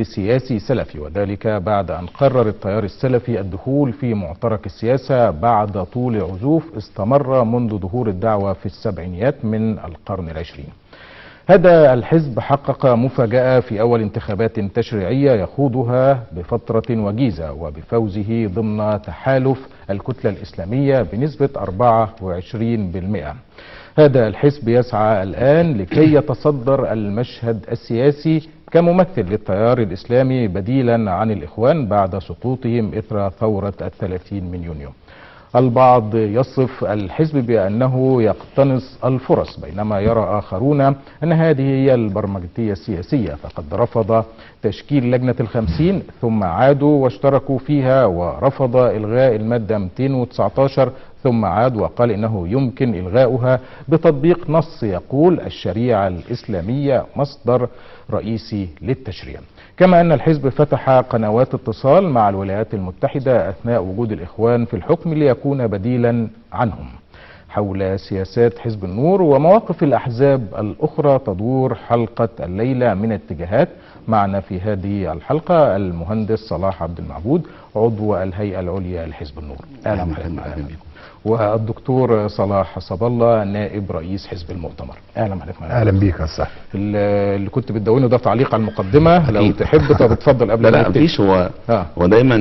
حزب سياسي سلفي، وذلك بعد أن قرر التيار السلفي الدخول في معترك السياسة بعد طول عزوف استمر منذ ظهور الدعوة في السبعينيات من القرن العشرين. هذا الحزب حقق مفاجأة في أول انتخابات تشريعية يخوضها بفترة وجيزة، وبفوزه ضمن تحالف الكتلة الإسلامية بنسبة 24%. هذا الحزب يسعى الآن لكي يتصدر المشهد السياسي كممثل للتيار الإسلامي بديلا عن الإخوان بعد سقوطهم إثر ثورة 30 من يونيو. البعض يصف الحزب بأنه يقتنص الفرص، بينما يرى آخرون أن هذه هي البرمجية السياسية، فقد رفض تشكيل لجنة ال50 ثم عادوا واشتركوا فيها، ورفض إلغاء المادة 219 ثم عاد وقال إنه يمكن إلغاؤها بتطبيق نص يقول الشريعة الإسلامية مصدر رئيسي للتشريع. كما أن الحزب فتح قنوات اتصال مع الولايات المتحدة أثناء وجود الإخوان في الحكم ليكون بديلا عنهم. حول سياسات حزب النور ومواقف الأحزاب الأخرى تدور حلقة الليلة من اتجاهات. معنا في هذه الحلقة المهندس صلاح عبد المعبود عضو الهيئة العليا لحزب النور. أهلا بكم. والدكتور صلاح صب الله نائب رئيس حزب المؤتمر. اهلا بحضرتك. اهلا بيك يا صاحبي. اللي كنت بتدونه ده تعليق على المقدمه لو تحب. طب اتفضل قبل. لا مفيش. هو دايما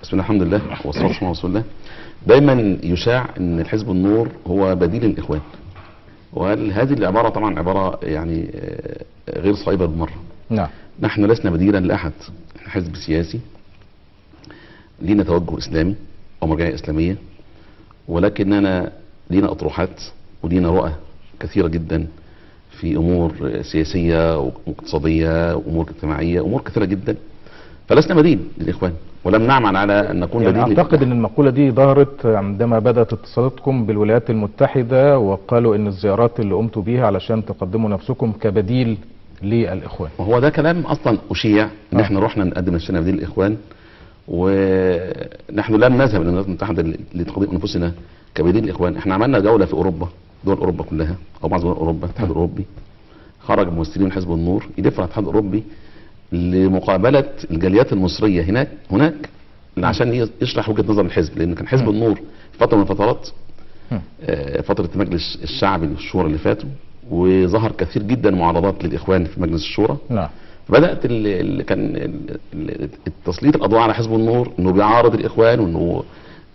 بسم الله الحمد لله والصلاه والسلام على رسول الله. دايما يشاع ان حزب النور هو بديل الاخوان، وهذه العباره طبعا عباره يعني غير صائبه بالمره. نعم. نحن لسنا بديلا لاحد، احنا حزب سياسي لينا توجه اسلامي او مرجعيه اسلاميه، ولكننا لينا اطروحات ولينا رؤى كثيره جدا في امور سياسيه واقتصاديه وامور اجتماعيه وامور كثيره جدا، فلسنا بديل للاخوان ولم نعمل على ان نكون يعني بديل. اعتقد ان المقوله دي ظهرت عندما بدات اتصالاتكم بالولايات المتحده وقالوا ان الزيارات اللي قمتوا بيها علشان تقدموا نفسكم كبديل للاخوان. وهو ده كلام اصلا اشيع ان احنا رحنا نقدم نفسنا بديل الاخوان، ونحن لم نذهب الى الولايات المتحده لتقديم انفسنا كبديل الاخوان. احنا عملنا جوله في اوروبا، دول اوروبا كلها او بعض دول اوروبا، الاتحاد الاوروبي خرج ممثلين حزب النور يلف على الاتحاد الاوروبي لمقابله الجاليات المصريه هناك عشان يشرح وجهه نظر الحزب، لان كان حزب النور في فتره من الفترات فتره مجلس الشعب الشورى اللي فاتوا، وظهر كثير جدا معارضات للاخوان في مجلس الشورى. نعم. بدات كان تسليط الاضواء على حزب النور انه بيعارض الاخوان وانه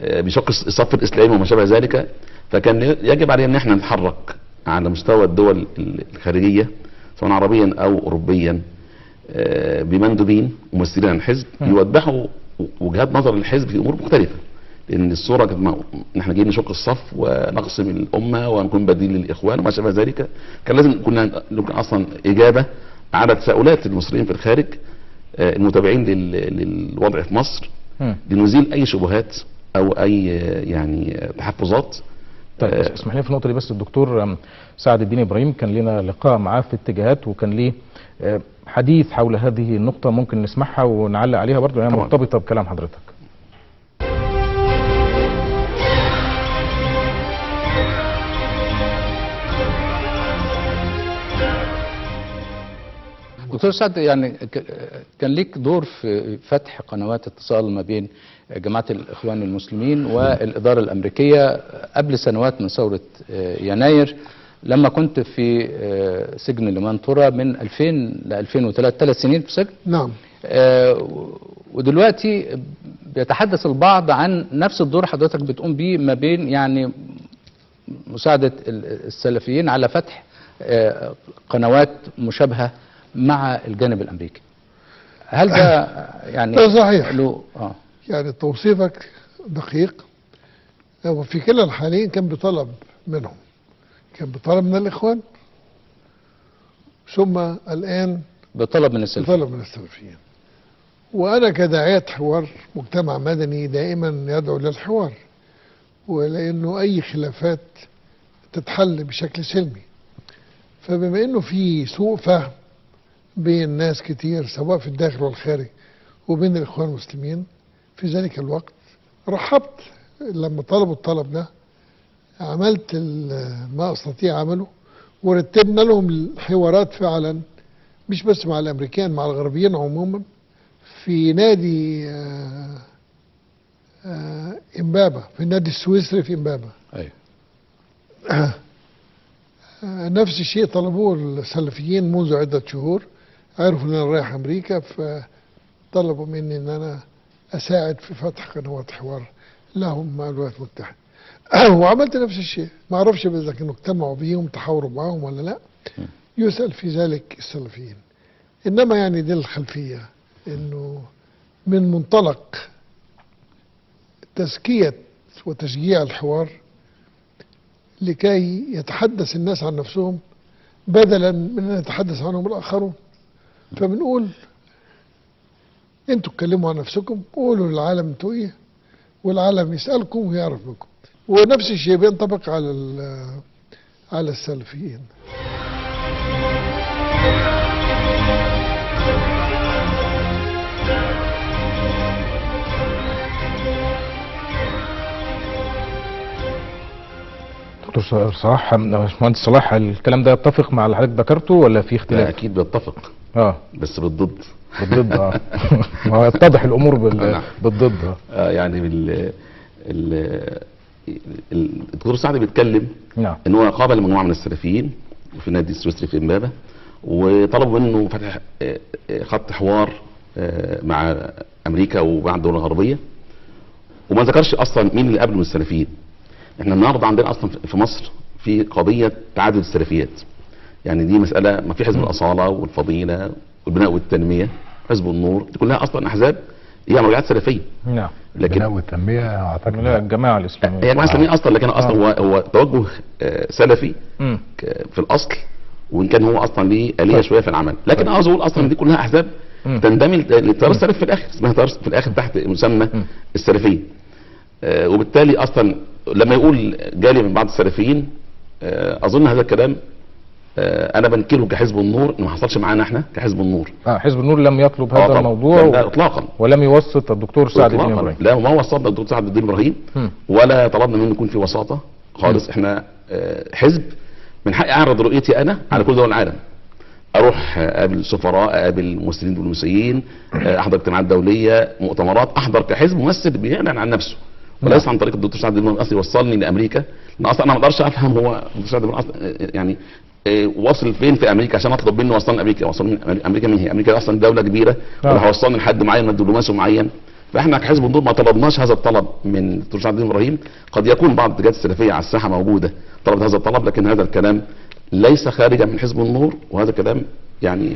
بيشق الصف الاسلامي وما شابه ذلك، فكان يجب علينا ان احنا نتحرك على مستوى الدول الخارجيه سواء عربيا او اوروبيا بمندوبين ممثلين عن الحزب يوضحوا وجهات نظر الحزب في امور مختلفه، لان الصوره كانت ان احنا جايين نشق الصف ونقسم الامه ونكون بديل للاخوان وما شابه ذلك. كان لازم كنا اصلا اجابه على تساؤلات المصريين في الخارج المتابعين للوضع في مصر، لنزيل اي شبهات او اي يعني تحفظات. طيب اسمح لي في النقطه دي بس، الدكتور سعد الدين ابراهيم كان لنا لقاء معاه في اتجاهات وكان ليه حديث حول هذه النقطه، ممكن نسمعها ونعلق عليها برضه، لانها مرتبطه بكلام حضرتك. دكتور سعد، يعني كان ليك دور في فتح قنوات اتصال ما بين جماعة الإخوان المسلمين والإدارة الأمريكية قبل سنوات من ثورة يناير، لما كنت في سجن المنطورة من 2000 ل 2003، 3 سنين في سجن. نعم. ودلوقتي بيتحدث البعض عن نفس الدور حضرتك بتقوم بيه ما بين يعني مساعدة السلفيين على فتح قنوات مشابهة مع الجانب الامريكي. هل ده يعني ده صحيح؟ يعني توصيفك دقيق، وفي كلا الحالين كان بطلب منهم، كان بطلب من الاخوان ثم الان بطلب من السلفيين. وانا كداعية حوار مجتمع مدني دائما يدعو للحوار، ولانه اي خلافات تتحل بشكل سلمي. فبما انه في سوء فهم بين ناس كتير سواء في الداخل والخارج وبين الاخوان المسلمين، في ذلك الوقت رحبت لما طلبوا الطلب ده، عملت ما استطيع عمله ورتبنا لهم الحوارات فعلا مش بس مع الامريكان، مع الغربيين عموما، في نادي امبابة، في النادي السويسري في امبابة. ايوه. نفس الشيء طلبوه السلفيين منذ عدة شهور، عرفوا ان انا رايح امريكا فطلبوا مني ان انا اساعد في فتح قنوات حوار لهم مع الولايات المتحدة. وعملت نفس الشيء، ما اعرفش اذا كانوا اجتمعوا بيهم تحاوروا معاهم ولا لا، يسأل في ذلك السلفيين. انما يعني دي الخلفية، انه من منطلق تزكية وتشجيع الحوار لكي يتحدث الناس عن نفسهم بدلا من ان يتحدث عنهم الاخرون. فبنقول انتوا اتكلموا عن نفسكم، قولوا للعالم انتوا ايه، والعالم يسألكم ويعرف منكم. ونفس الشيء بينطبق على السلفيين. دكتور صلاح، باشمهندس صلاح، الكلام ده يتفق مع اللي حضرتك ذكرته ولا في لا اختلاف؟ اكيد بيتفق، بس بالضد. بالضد. ما هو يتضح الامور بالضد. يعني الدكتور سعد بيتكلم نعم ان هو قابل مجموعه من السلفيين في النادي السويسري في امبابه، وطلبوا منه فتح خط حوار مع امريكا ومع الدول الغربيه، وما ذكرش اصلا مين اللي قابله من السلفيين. احنا النهارده عندنا اصلا في مصر في قضيه تعدد السلفيات، يعني دي مساله، ما في حزب الاصاله والفضيله والبناء والتنميه، حزب النور، دي كلها اصلا احزاب هي مرجعات سلفيه. نعم. لكن البناء والتنميه اعتقد لا، الجماعه الاسلاميه. هي الجماعه الاسلاميه اصلا، لكن اصلا هو توجه سلفي في الاصل، وان كان هو اصلا ليه آلية شويه في العمل، لكن عاوز اقول اصلا دي كلها احزاب تندمج للتيار السلفي في الاخر، اسمها تيار في الاخر تحت مسمى السلفيه. وبالتالي اصلا لما يقول جالي من بعض السلفيين، اظن هذا الكلام انا بنكره كحزب النور، ما حصلش معانا احنا كحزب النور. حزب النور لم يطلب هذا الموضوع اطلاقا، ولم يوسط الدكتور سعد الدين ابراهيم. لا، ما وسطنا الدكتور سعد الدين ابراهيم ولا طلبنا منه يكون في وساطه خالص. احنا حزب من حقي اعرض رؤيتي انا على كل دول العالم، اروح اقابل سفراء، اقابل ممثلين دبلوماسيين، احضر اجتماعات دوليه، مؤتمرات، احضر كحزب ممثل بيعلن عن نفسه، وليس عن طريق الدكتور سعد الدين اصلا يوصلني لامريكا، لان اصلا انا ما اقدرش افهم هو الدكتور سعد الدين يعني واصل فين في امريكا عشان اطلب منه وصلني امريكا. وصلني امريكا مين هي؟ امريكا اصلا دوله كبيره، ولا هوصلني لحد معين من دبلوماسي معين. فاحنا كحزب النور ما طلبناش هذا الطلب من الدكتور سعد الدين ابراهيم. قد يكون بعض الاتجاهات السلفيه على الساحه موجوده طلبت هذا الطلب، لكن هذا الكلام ليس خارجا من حزب النور، وهذا الكلام يعني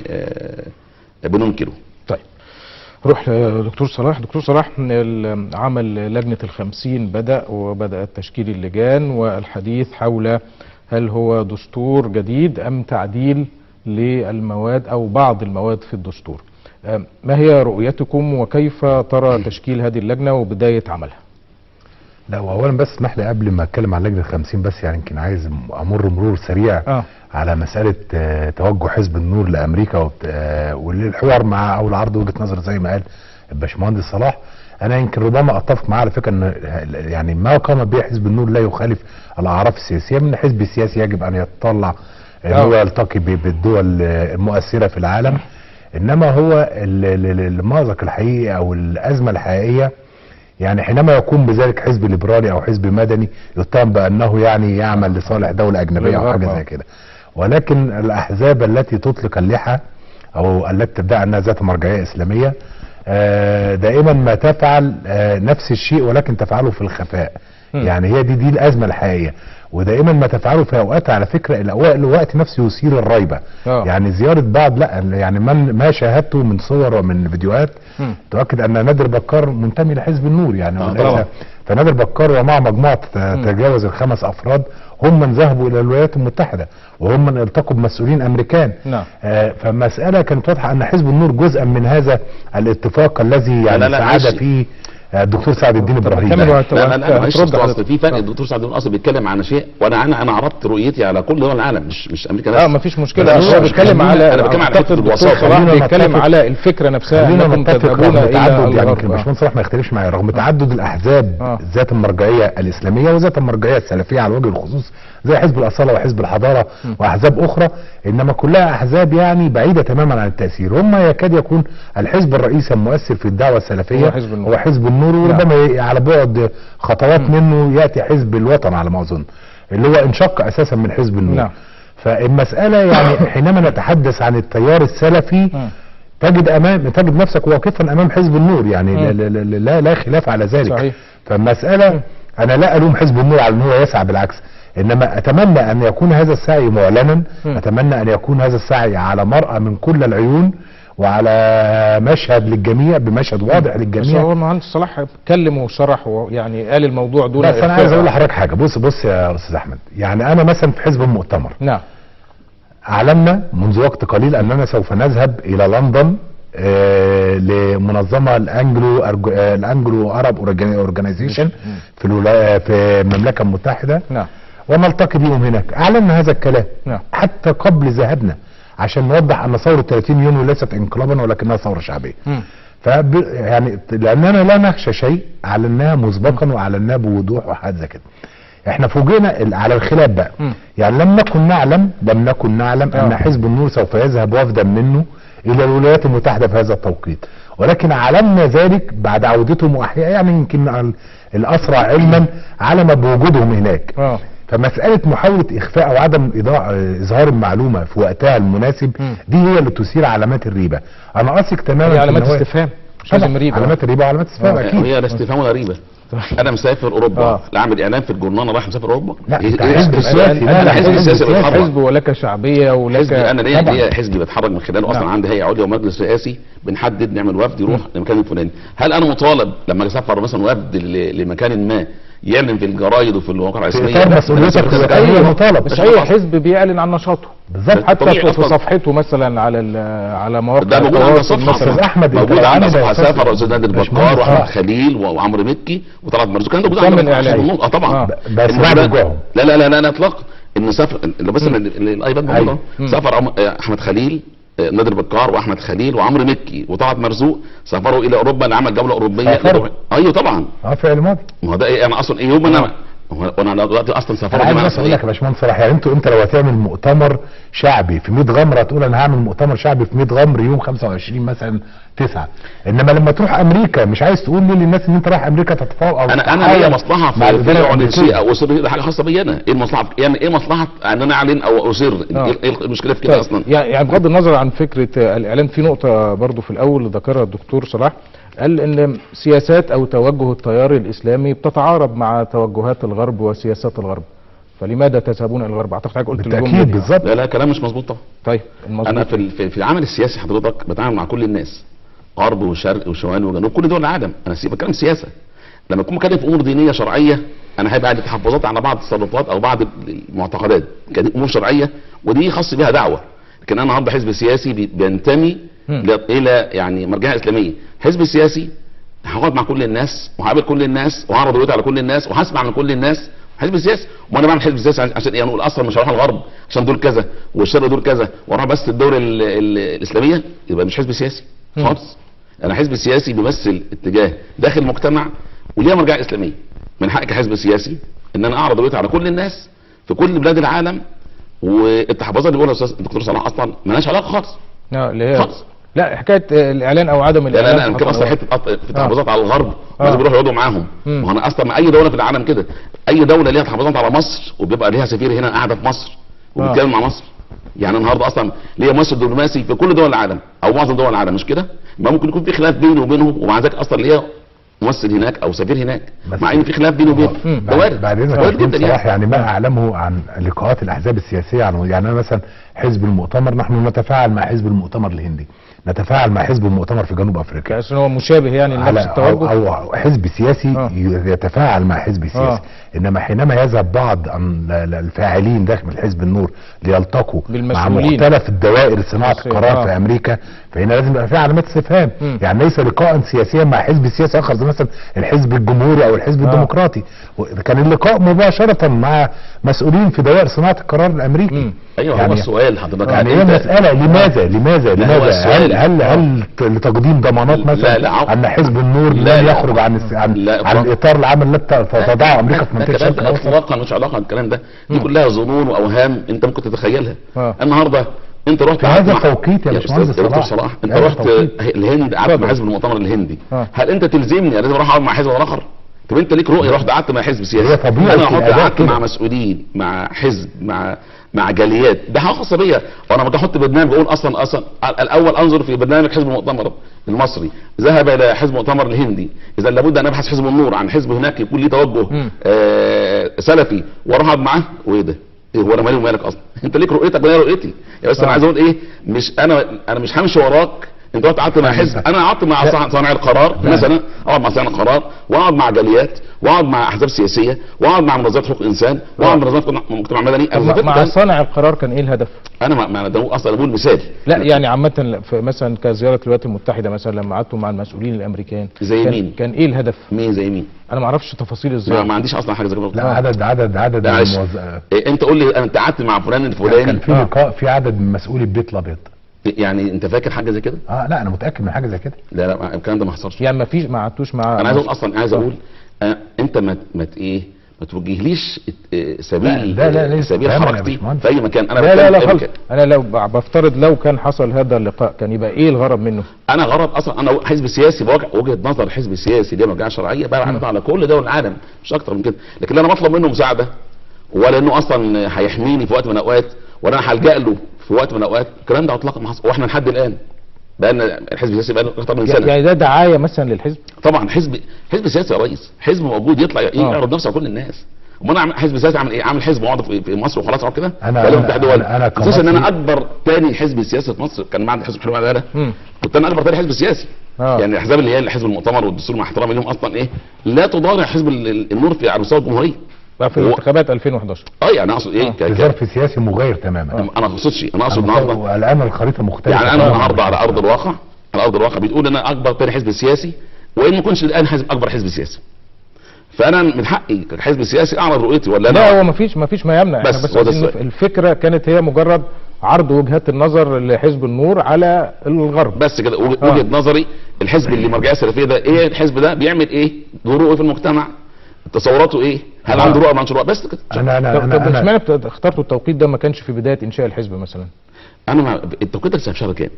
بننكره. طيب روح لدكتور صلاح. دكتور صلاح، عمل لجنة ال50 وبدأت تشكيل اللجان والحديث حول هل هو دستور جديد أم تعديل للمواد أو بعض المواد في الدستور. ما هي رؤيتكم وكيف ترى تشكيل هذه اللجنة وبداية عملها؟ لا، واولا بس اسمح لي قبل ما اتكلم عن لجنه 50 بس يعني يمكن عايز امر مرور سريع على مساله توجه حزب النور لامريكا والحوار مع او العرض وجهه نظر زي ما قال الباشمهندس صلاح. انا يمكن ربما اتفق معاه على فكره ان يعني ما قام به حزب النور لا يخالف الاعراف السياسيه. من حزب سياسي يجب ان يتطلع هو يلتقي بالدول المؤثره في العالم، انما هو المأزق الحقيقي او الازمه الحقيقيه يعني حينما يقوم بذلك حزب ليبرالي او حزب مدني يتهم بانه يعني يعمل لصالح دوله اجنبيه او حاجه زي كده. ولكن الاحزاب التي تطلق اللحى او التي تدعي انها ذات مرجعيه اسلاميه دائما ما تفعل نفس الشيء ولكن تفعله في الخفاء. يعني هي دي الازمه الحقيقيه، ودائما ما تفعله في اوقات على فكره الوقت نفسه يثير الريبه. يعني زياره بعض يعني ما شاهدته من صور ومن فيديوهات تؤكد ان نادر بكار منتمي لحزب النور يعني. فنادر بكار ومع مجموعه تجاوز ال5 افراد هم من ذهبوا الى الولايات المتحده وهم من التقوا بمسؤولين امريكان. فمساله كانت واضحه ان حزب النور جزءا من هذا الاتفاق الذي يعني سعد فيه الدكتور سعد الدين ابراهيم. كمل وقت لا معلش هترد على اصل في فرق. الدكتور سعد الدين اصلا بيتكلم عن شيء، وانا عرضت رؤيتي على كل دول العالم، مش امريكا بس. مفيش مشكله. هو بيتكلم على، انا بتكلم على فكره الوساطه، بيتكلم على الفكره نفسها انكم تذهبون الى يعني يمكن باشمهندس صلاح ما يختلفش معايا، رغم تعدد الاحزاب ذات المرجعيه الاسلاميه وذات المرجعيه السلفيه على وجه الخصوص زي حزب الاصاله وحزب الحضاره واحزاب اخرى، انما كلها احزاب يعني بعيده تماما عن التاثير. هم يكاد يكون الحزب الرئيسي المؤثر في الدعوه السلفيه هو حزب النور، وربما على بعد خطوات منه ياتي حزب الوطن على ما اظن، اللي هو انشق اساسا من حزب النور. فالمساله يعني حينما نتحدث عن التيار السلفي تجد نفسك واقفا امام حزب النور، يعني لا خلاف على ذلك. صحيح. فالمساله انا لا الوم حزب النور على ان هو يسعى، بالعكس، انما اتمنى ان يكون هذا السعي معلنا، اتمنى ان يكون هذا السعي على مرأى من كل العيون وعلى مشهد للجميع، بمشهد واضح للجميع. بس هو المهندس صلاح اتكلم وشرح ويعني قال الموضوع دون. بس انا عايز اقول لحضرتك حاجه، بص يا استاذ احمد، يعني انا مثلا في حزب المؤتمر نعم اعلنا منذ وقت قليل اننا سوف نذهب الى لندن لمنظمه الانجلو ارب اورجانيزيشن في المملكه المتحده. نعم. ونلتقي بهم هناك. اعلنا هذا الكلام نعم. حتى قبل ذهابنا عشان نوضح ان ثوره 30 يونيو ليست انقلابا ولكنها ثوره شعبيه. يعني لاننا لا نخشى شيء اعلناه مسبقا واعلناه بوضوح وحاجه كده. احنا فوجئنا على الخلاف بقى. يعني لم نكن نعلم ان حزب النور سوف يذهب وفدا منه الى الولايات المتحده في هذا التوقيت، ولكن علمنا ذلك بعد عودتهم، واحيانا يعني يمكن الاسرع علما علم بوجودهم هناك. فمساله محاوله اخفاء او عدم اظهار المعلومه في وقتها المناسب دي هي اللي تثير علامات الريبه. انا اثق تماما هي علامات استفهام، مش لازم ريبه. علامات الريبه وعلامات استفهام اكيد. هي لا استفهام ولا ريبه. انا مسافر اوروبا، لا اعمل اعلان في الجورنال انا رايح مسافر اوروبا. لا حزب سياسي، انا حزب سياسي بيتحرك، حزب ولك شعبيه ولك انا ليا حزبي بتحرك من خلاله. اصلا عندي هيئه عليا ومجلس رئاسي بنحدد نعمل وفد يروح لمكان الفلاني. هل انا مطالب لما اسافر مثلا وفد لمكان ما يعلن في الجرايد وفي المواقع الرسميه؟ مسؤوليتك هي مطالب. بس اي حزب بيعلن عن نشاطه بالظبط، حتى في صفحته مثلا على مواقع ده موجود على الصفحه مثلا. احمد موجود على صفحه سافر استاذ نادر بكار واحمد خليل وعمرو مكي وطلعت مرزوق، كان ده موجود على النور. طبعا بس بعد لا اطلاق ان سافر بس الايباد موجود. سافر احمد خليل، نادر بكار واحمد خليل وعمرو مكي وطلعت مرزوق سافروا الى اوروبا لعمل جوله اوروبيه. ايوه طبعا في الماضي. ما هو ده انا اصلا يوم انا دلوقتي اصلا سافرت. انا عايز اقول لك يا باشمهندس صلاح، يعني انت لو هتعمل مؤتمر شعبي في 100 غمره تقول انا هعمل مؤتمر شعبي في 100 غمر يوم 25 مثلا 9، انما لما تروح امريكا مش عايز تقول للناس ان انت رايح امريكا تتفاوض او انا ليا مصلحه في اعلن شيء او اصر. ده حاجه خاصه بي انا. ايه المصلحه؟ يعني ايه مصلحه ان انا اعلن او اصر؟ ايه المشكله في كده اصلا؟ يعني بغض النظر عن فكره الاعلان، في نقطه برضو في الاول ذكرها الدكتور صلاح، قال ان سياسات او توجه التيار الاسلامي بتتعارض مع توجهات الغرب وسياسات الغرب، فلماذا تذهبون الى الغرب؟ اعتقد حضرتك قلت الجمله دي بالظبط. لا كلام مش مظبوط طبعا. طيب انا في العمل السياسي حضرتك بتعامل مع كل الناس، غرب وشرق وشمال وجنوب، كل دول العالم. انا بتكلم سياسه. لما اكون بتكلم في امور دينيه شرعيه انا هيبقى عندي تحفظات على بعض التصرفات او بعض المعتقدات، كانت امور شرعيه ودي خاص بها دعوه. لكن انا النهارده حزب سياسي بينتمي الى يعني مرجعيه اسلاميه. حزب سياسي هقعد مع كل الناس وهقابل كل الناس وهعرض رؤيتي على كل الناس وهسمع من كل الناس. حزب سياسي، وانا بعمل حزب سياسي عشان ايه؟ نقول اصلا مش هروح الغرب عشان دول كذا والشرق دول كذا واروح بس الدوله الاسلاميه، يبقى مش حزب سياسي خالص. انا حزب سياسي بيمثل اتجاه داخل المجتمع وليه مرجعيه اسلاميه. من حقي كحزب سياسي ان انا اعرض رؤيتي على كل الناس في كل بلاد العالم، والتحفظات اللي بيقولها الاستاذ الدكتور صلاح اصلا مالهاش علاقه خالص. اللي هي خالص. لا حكايه الاعلان او عدم الاعلان. لا انا كده اصلا حته في تحفظات على الغرب لازم يروحوا يقعدوا معاهم. ما انا اصلا مع اي دوله في العالم كده، اي دوله ليها تحفظات على مصر وبيبقى ليها سفير هنا قاعده في مصر وبيتكلم مع مصر. يعني النهارده اصلا ليا ممثل دبلوماسي في كل دول العالم او معظم دول العالم، مش كده؟ ما ممكن يكون في خلاف بيني وبينهم ومع ذلك اصلا ليا ممثل هناك او سفير هناك، مع ان في خلاف بيني وبينهم. ده وارد. بعد اذنك جدا يعني ما اعلمه عن لقاءات الاحزاب السياسيه يعني انا مثلا حزب المؤتمر، نحن نتفاعل مع حزب المؤتمر الهندي، نتفاعل مع حزب المؤتمر في جنوب افريقيا عشان هو مشابه يعني لنفس التوجه، او حزب سياسي يتفاعل مع حزب سياسي. انما حينما يذهب بعض الفاعلين داخل حزب النور ليلتقوا مع مختلف الدوائر صناعه القرار في امريكا، فهنا لازم يبقى في علامات استفهام. يعني ليس لقاء سياسيا مع حزب سياسي اخر زي مثلا الحزب الجمهوري او الحزب الديمقراطي، كان اللقاء مباشره مع مسؤولين في دوائر صناعه القرار الامريكي. ايوه يعني هو السؤال حضرتك يعني هي مساله لماذا هل لتقديم ضمانات مثلا ان حزب النور لن يخرج عن الاطار العام التي تضعه امريكا في منطقه الشرق الاوسط؟ اطلاقا مش علاقه بالكلام ده، دي كلها ظنون واوهام انت ممكن تتخيلها. النهارده انت رحت في هذا التوقيت يا باشمهندس صلاح انت رحت الهند قعدت مع حزب المؤتمر الهندي، هل انت تلزمني لازم اروح اقعد مع حزب اخر؟ طب انت ليك رؤيه، رحت قعدت مع حزب سياسي، انا رحت قعدت مع مسؤولين مع حزب مع جاليات، ده حاجه خاصه بيا. وانا لما احط برنامج بقول اصلا الاول انظر في برنامج حزب المؤتمر المصري، ذهب الى حزب المؤتمر الهندي، اذا لابد ان ابحث حزب النور عن حزب هناك يكون ليه توجه سلفي واروح اقعد معاه. وايه ده؟ هو انا مالي ومالك اصلا؟ انت ليك رؤيتك وانا رؤيتي. يا بس انا عايز اقول ايه، مش انا مش همشي وراك. انت رحت قعدت مع حزب، انا قعدت مع صانع القرار مثلا، اقعد مع صانع القرار واقعد مع جاليات واقعد مع احزاب سياسيه واقعد مع منظمات حقوق الانسان واقعد مع منظمات مجتمع مدني. مع صانع القرار كان ايه الهدف؟ انا ده اصلا بقول مثال. لا يعني عامه مثلا كزياره الولايات المتحده مثلا لما قعدتوا مع المسؤولين الامريكان زي مين؟ كان ايه الهدف؟ مين زي مين؟ انا ما اعرفش تفاصيل الزياره، ما عنديش اصلا حاجه زي كده. لا عدد انت قول لي انت قعدت مع فلان الفلاني، كان في لقاء في عدد من مسؤولي البيت الابيض. يعني انت فاكر حاجه زي كده؟ لا انا متاكد من حاجه زي كده. لا الكلام ده ما حصلش. يعني ما قعدتوش مع، انا عايز اقول اصلا عايز اقول انت ما توجهليش سبيل حركتي في اي مكان. انا لا خالص. انا لو بفترض لو كان حصل هذا اللقاء كان يبقى ايه الغرض منه؟ انا غرض اصلا انا حزب سياسي وجهه نظر حزب سياسي دي مرجعيه شرعيه بقى على كل دول العالم مش اكتر من كده، لكن انا بطلب منه مساعده ولا انه اصلا هيحميني في وقت من الاوقات ولا انا هلجأ له في وقت من الاوقات. الكلام ده اطلاقا ما حصل، واحنا لحد الان بقى الحزب السياسي بقى له اكتر من سنه. يعني ده دعايه مثلا للحزب؟ طبعا حزب سياسي يا ريس، حزب موجود يطلع يعرض نفسه على كل الناس. امال انا حزب سياسي عامل ايه؟ عامل حزب واقعد في مصر وخلاص اقعد كده؟ انا اساسا ان انا اكبر تاني حزب سياسي في مصر كان بعد حزب حلول العداله، كنت انا اكبر تاني حزب سياسي. يعني الاحزاب اللي هي حزب المؤتمر والدستور مع احترامي لهم اصلا ايه لا تضارع حزب النور في على مستوى الجمهوريه في انتخابات 2011. يعني اقصد ايه؟ ظرف سياسي مغاير تماما. انا ما اقصدش، انا اقصد النهارده الان الخريطه مختلفه. يعني انا النهارده على ارض الواقع بتقول ان انا اكبر تاني حزب سياسي وان ما كنتش الان اكبر حزب سياسي. فانا من حقي كحزب سياسي اعرض رؤيتي ولا لا؟ هو ما فيش ما يمنع، بس الفكره كانت هي مجرد عرض وجهات النظر لحزب النور على الغرب بس كده. وجهه نظري الحزب اللي مرجعيه سلفيه ده ايه؟ الحزب ده بيعمل ايه؟ دوره ايه في المجتمع؟ تصوراته ايه؟ هل عنده رؤيه ما عندوش رؤيه؟ بس كده. طب اشمعنى اخترتوا التوقيت ده ما كانش في بدايه انشاء الحزب مثلا؟ انا التوقيت ده في شهر كام؟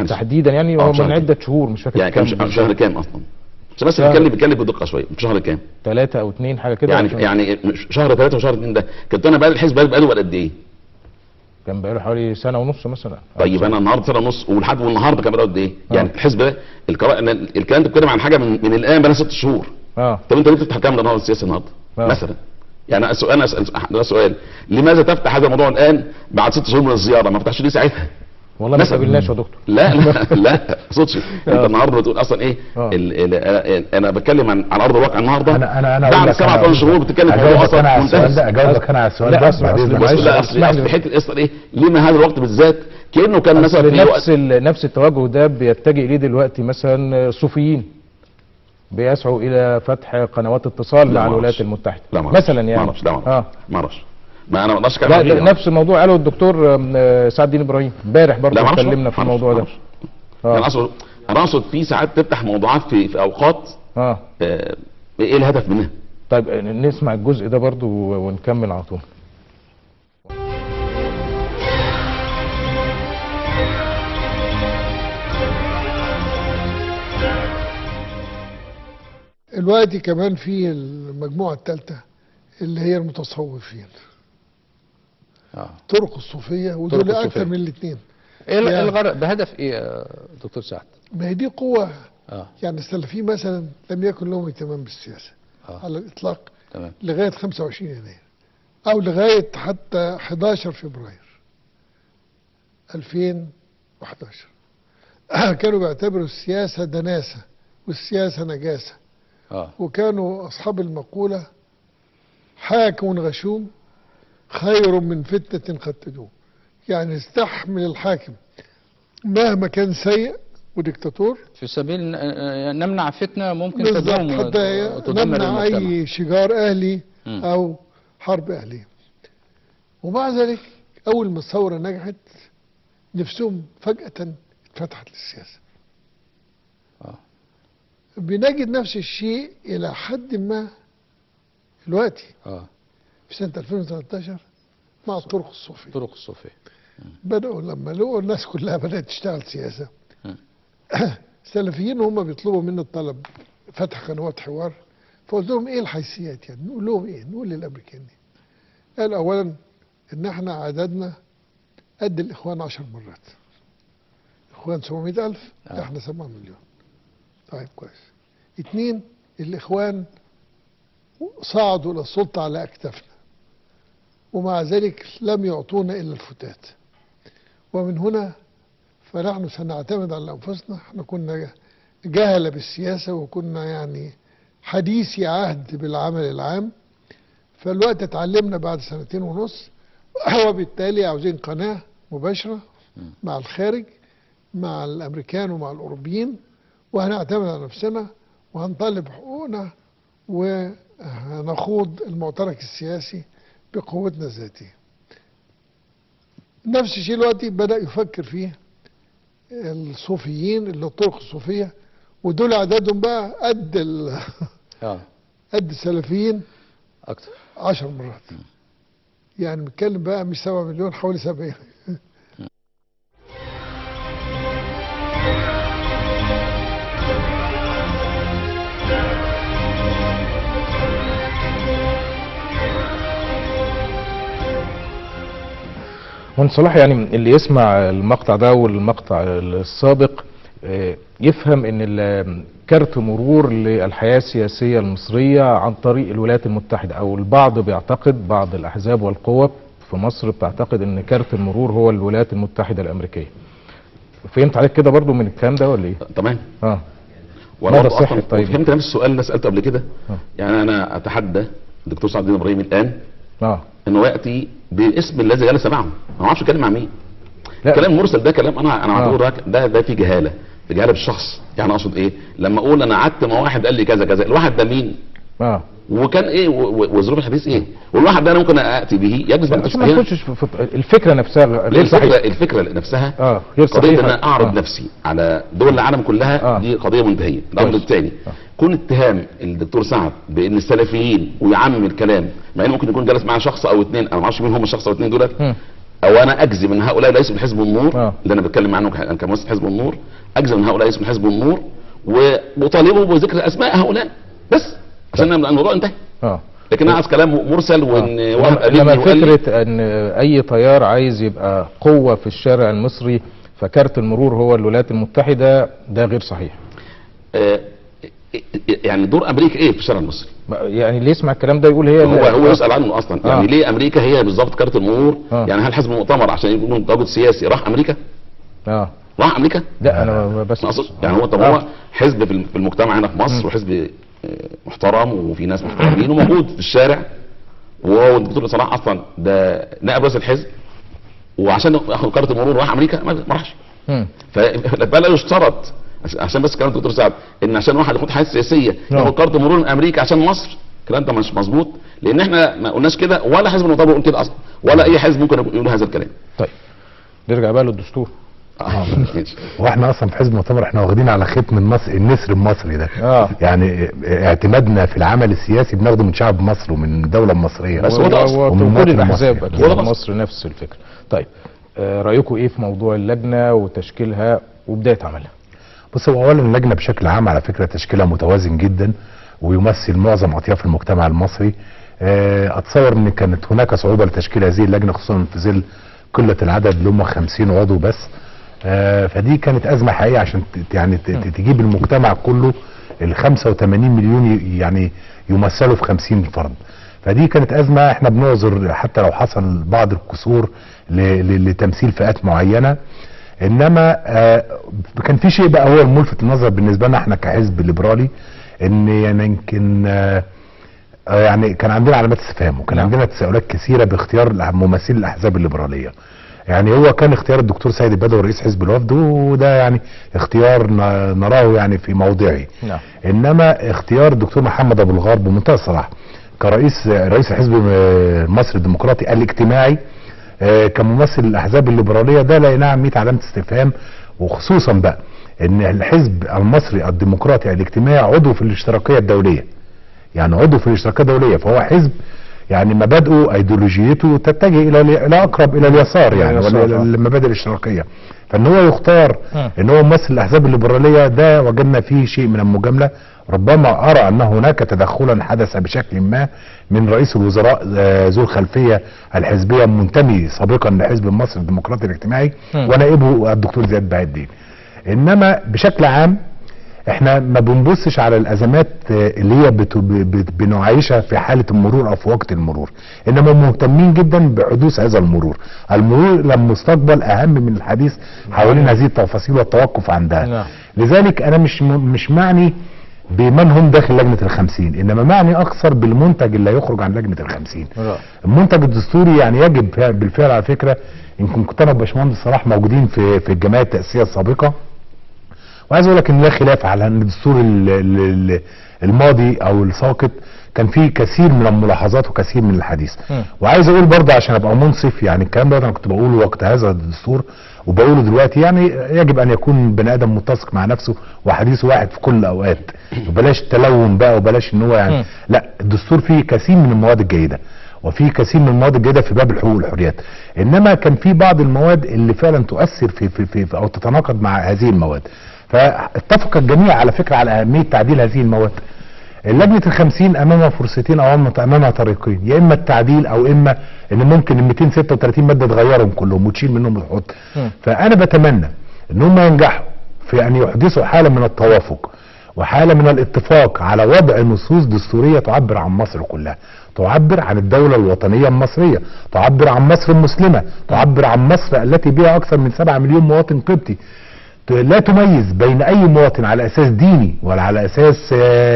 تحديدا يعني هو من عده شهور مش فاكر يعني كام شهر كام اصلا؟ بس بيتكلم بدقه شويه. في شهر كام؟ 3 أو 2 حاجه كده. يعني شهر 3 وشهر 2 ده كنت انا بقى الحزب بقاله قد ايه؟ كان بقاله حوالي سنه ونص مثلا. طيب انا النهارده سنه ونص ولحد النهارده كان بقاله قد ايه؟ يعني الحزب ده الكلام ده بيتكلم عن حاجه من الان بقى 6 شهور. طب انت ليه بتفتح كام النهارده السياسي النهارده؟ مثلا يعني السؤال ده سؤال، لماذا تفتح هذا الموضوع الان بعد 6 شهور من الزياره؟ ما فتحش ليه ساعتها؟ والله ما قابلناش يا دكتور. لا ما اقصدش. انت النهارده بتقول اصلا ايه؟ انا بتكلم عن ارض الواقع النهارده. انا بعد 7 شهور بتتكلم في موضوع اصلا منتهي. اجاوبك انا على السؤال ده اصل حته القصه ايه؟ ليه من هذا الوقت بالذات كانه كان مثلا في نفس التوجه ده بيتجه اليه دلوقتي مثلا الصوفيين بيسعوا الى فتح قنوات اتصال مع الولايات المتحده مثلا يعني. ما اعرفش ما انا ما اقدرش اتكلم عليه. نفس الموضوع قاله الدكتور سعد الدين ابراهيم امبارح برضه اتكلمنا في الموضوع ده. انا اقصد في ساعات تفتح موضوعات في اوقات ايه الهدف منها؟ طيب نسمع الجزء ده برضه ونكمل على طول. دلوقتي كمان في المجموعه الثالثه اللي هي المتصوفين. طرق الصوفيه ودول اكثر من الاثنين. ايه الغرض بهدف ايه يا دكتور سعد؟ ما هي دي قوه. يعني السلفيين مثلا لم يكن لهم اهتمام بالسياسه على الاطلاق. تمام. لغايه 25 يناير او لغايه حتى 11 فبراير 2011 كانوا بيعتبروا السياسه دناسه والسياسه نجاسه. وكانوا اصحاب المقوله حاكم غشوم خير من فتنة قد تدوم. يعني استحمل الحاكم مهما كان سيء وديكتاتور في سبيل نمنع فتنة ممكن بالظبط، تدوم حتى وتدمر نمنع المجتمع. أي شجار أهلي أو حرب أهلية. ومع ذلك أول ما الثورة نجحت نفسهم فجأة اتفتحت للسياسة. بنجد نفس الشيء إلى حد ما دلوقتي في سنة 2013 مع الطرق الصوفية. الطرق الصوفية بدأوا لما لقوا الناس كلها بدأت تشتغل سياسة، السلفيين هم بيطلبوا مني الطلب فتح قنوات حوار، فقلت لهم ايه الحيثيات؟ يعني نقول لهم ايه؟ نقول للامريكان قال اولا ان احنا عددنا قد الاخوان 10 مرات. الاخوان 700,000 احنا 7 مليون. طيب كويس. 2 الاخوان صعدوا الى السلطة على اكتافنا ومع ذلك لم يعطونا الا الفتات، ومن هنا فنحن سنعتمد على انفسنا. احنا كنا جهلة بالسياسة وكنا يعني حديثي عهد بالعمل العام، فالوقت اتعلمنا بعد 2.5 سنين، وبالتالي عاوزين قناة مباشرة مع الخارج مع الامريكان ومع الاوروبيين، وهنعتمد على نفسنا وهنطالب حقوقنا وهنخوض المعترك السياسي بقوتنا الذاتية. نفس الشيء دلوقتي بدأ يفكر فيه الصوفيين اللي الطرق الصوفية، ودول عددهم بقى قد قد السلفيين أكتر 10 مرات. يعني بنتكلم بقى مش 7 مليون، حوالي 70. وانت صلاح يعني اللي يسمع المقطع ده والمقطع السابق يفهم ان كارت مرور للحياة السياسية المصرية عن طريق الولايات المتحدة، او البعض بيعتقد، بعض الاحزاب والقوى في مصر بتعتقد ان كارت المرور هو الولايات المتحدة الامريكية. فهمت عليك كده برضو من الكلام ده ولا ايه؟ تمام. وانا صح. طيب فهمت نفس السؤال اللي سالته قبل كده. يعني انا اتحدى الدكتور سعد الدين ابراهيم الان انه ياتي باسم الذي جلس معه. ما اعرفش اتكلم مع مين. كلام مرسل ده كلام انا اعتبره ده في جهاله بالشخص. يعني اقصد ايه لما اقول انا قعدت مع واحد قال لي كذا كذا، الواحد ده مين؟ وكان ايه وظروف الحديث ايه؟ والواحد ده انا ممكن اتي به يجلس عشان ما نخشش في الفكره نفسها غير صحيحه. الفكره نفسها غير صحيحه. قضيه ان انا اعرض نفسي على دول العالم كلها دي قضيه منتهيه. الامر الثاني كون اتهام الدكتور سعد بان السلفيين ويعمم الكلام، مع انه ممكن يكون جلس مع شخص او اثنين، انا ما اعرفش مين هم الشخص او اثنين دول، او انا اجزم ان هؤلاء ليسوا من حزب النور اللي انا بتكلم عنه كمؤسس حزب النور، اجزم ان هؤلاء ليسوا من حزب النور وطالبه بذكر اسماء هؤلاء بس عشان الموضوع انتهى. لكن انا عايز كلام مرسل وان انما فكره ان اي تيار عايز يبقى قوه في الشارع المصري فكارت المرور هو الولايات المتحده، ده غير صحيح. يعني دور امريكا ايه في الشارع المصري؟ يعني اللي يسمع الكلام ده يقول هي هو يسال عنه اصلا. يعني ليه امريكا هي بالظبط كارت المرور؟ يعني هل حزب المؤتمر عشان يكون تواجد سياسي راح امريكا؟ راح امريكا؟ لا انا بس يعني هو طب هو حزب في المجتمع هنا في مصر وحزب محترم وفي ناس محترمين وموجود في الشارع، وهو الدكتور صلاح اصلا ده نائب رئيس الحزب، وعشان ياخد كارت المرور راح امريكا ما راحش. فلا يشترط عشان بس كلام الدكتور سعد ان عشان واحد ياخد حياه سياسيه ياخد كارت مرور من امريكا عشان مصر، الكلام ده مش مظبوط، لان احنا ما قلناش كده ولا حزب المؤتمر يقول كده اصلا، ولا اي حزب ممكن يقول هذا الكلام. طيب نرجع بقى للدستور. واحنا اصلا في حزب المؤتمر احنا واخدين على ختم النسر المصري ده. يعني اعتمادنا في العمل السياسي بناخده من شعب مصر ومن الدوله المصريه بس ومن كل الاحزاب اكيد مصر نفس الفكره. طيب رايكم ايه في موضوع اللجنه وتشكيلها وبدايه عملها؟ بص، هو اولا اللجنه بشكل عام على فكره تشكيلها متوازن جدا ويمثل معظم اطياف المجتمع المصري. اتصور ان كانت هناك صعوبه لتشكيل هذه اللجنه خصوصا في ظل قله العدد اللي هم 50 عضو بس. فدي كانت ازمه حقيقيه عشان يعني تجيب المجتمع كله ال 85 مليون يعني يمثلوا في 50 فرد. فدي كانت ازمه احنا بنعذر حتى لو حصل بعض الكسور لتمثيل فئات معينه. انما كان في شيء بقى هو الملفت للنظر بالنسبه لنا احنا كحزب ليبرالي، ان يعني يمكن يعني كان عندنا علامات استفهام، وكان عندنا تساؤلات كثيره باختيار ممثلي الاحزاب الليبراليه. يعني هو كان اختيار الدكتور سيد البدوي رئيس حزب الوفد، وده يعني اختيار نراه يعني في موضعه. انما اختيار الدكتور محمد ابو الغار بمنتهى الصراحه رئيس الحزب المصري الديمقراطي الاجتماعي كممثل الاحزاب الليبراليه، ده لا ينعم 100 علامه استفهام. وخصوصا بقى ان الحزب المصري الديمقراطي الاجتماعي عضو في الاشتراكيه الدوليه، يعني عضو في الاشتراكيه الدوليه، فهو حزب يعني مبادئه ايديولوجيته تتجه الى اقرب الى اليسار، يعني المبادئ الاشتراكيه. فان هو يختار ان هو ممثل الاحزاب الليبراليه، ده وجدنا فيه شيء من المجامله. ربما ارى ان هناك تدخلا حدث بشكل ما من رئيس الوزراء ذو الخلفيه الحزبيه المنتمي سابقا لحزب مصر الديمقراطي الاجتماعي ونائبه الدكتور زياد بهاء الدين. انما بشكل عام احنا ما بنبصش على الازمات اللي هي بنعيشها في حاله المرور او في وقت المرور، انما مهتمين جدا بحدوث هذا المرور. المرور للمستقبل اهم من الحديث حوالين هذه التفاصيل والتوقف عندها. لذلك انا مش معني بمن هم داخل لجنه ال50، انما معني اكثر بالمنتج اللي هيخرج عن لجنه ال50. المنتج الدستوري يعني يجب بالفعل، على فكره يمكن كنت انا وباشمهندس صلاح موجودين في الجمعيه التاسيسيه السابقه، وعايز اقول لك ان لا خلاف على ان الدستور الماضي او الساقط كان فيه كثير من الملاحظات وكثير من الحديث. وعايز اقول برضه عشان ابقى منصف، يعني الكلام ده انا كنت بقوله وقت هذا الدستور وبقوله دلوقتي، يعني يجب ان يكون بني ادم متسق مع نفسه وحديثه واحد في كل الاوقات، وبلاش تلون بقى وبلاش ان هو يعني لا، الدستور فيه كثير من المواد الجيده وفي كثير من المواد الجيده في باب الحقوق والحريات، انما كان في بعض المواد اللي فعلا تؤثر في او تتناقض مع هذه المواد. فاتفق الجميع على فكره على اهميه تعديل هذه المواد. لجنه ال50 امامها فرصتين او امامها طريقين، يا اما التعديل او اما ان ممكن ال 236 ماده تغيرهم كلهم وتشيل منهم وتحط. فانا بتمنى ان هم ينجحوا في ان يحدثوا حاله من التوافق وحاله من الاتفاق على وضع نصوص دستوريه تعبر عن مصر كلها، تعبر عن الدوله الوطنيه المصريه، تعبر عن مصر المسلمه، تعبر عن مصر التي بها اكثر من 7 مليون مواطن قبطي، لا تميز بين اي مواطن على اساس ديني ولا على اساس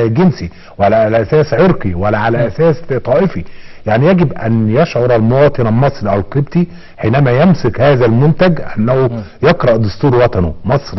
جنسي ولا على اساس عرقي ولا على اساس طائفي. يعني يجب ان يشعر المواطن المصري او القبطي حينما يمسك هذا المنتج انه يقرأ دستور وطنه، مصر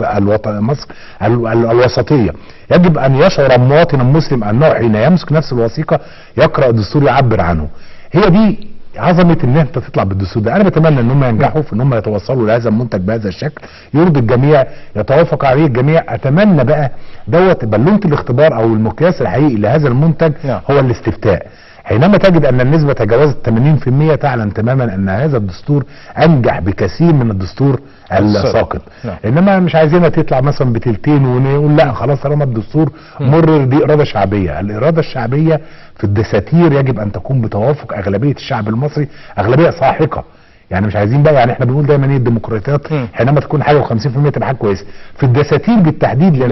الوسطية. يجب ان يشعر المواطن المسلم انه حين يمسك نفس الوثيقة يقرأ دستور يعبر عنه. هي دي عظمه ان انت تطلع بالدستور ده. انا بتمنى ان هم ينجحوا في ان هم يتوصلوا لهذا المنتج بهذا الشكل يرضي الجميع، يتوافق عليه الجميع. اتمنى بقى بالونه الاختبار او المقياس الحقيقي لهذا المنتج هو الاستفتاء. حينما تجد ان النسبه تجاوزت 80% تعلم تماما ان هذا الدستور انجح بكثير من الدستور الساقط. انما مش عايزينها تطلع مثلا بتلتين ونقول لا خلاص طالما الدستور مرر، دي اراده شعبيه. الاراده الشعبيه في الدساتير يجب ان تكون بتوافق اغلبيه الشعب المصري، اغلبيه ساحقه. يعني مش عايزين بقى، يعني احنا بنقول دايما ايه الديمقراطيات حينما تكون حاجه و50% تبقى حاجه كويسه. في الدساتير بالتحديد لان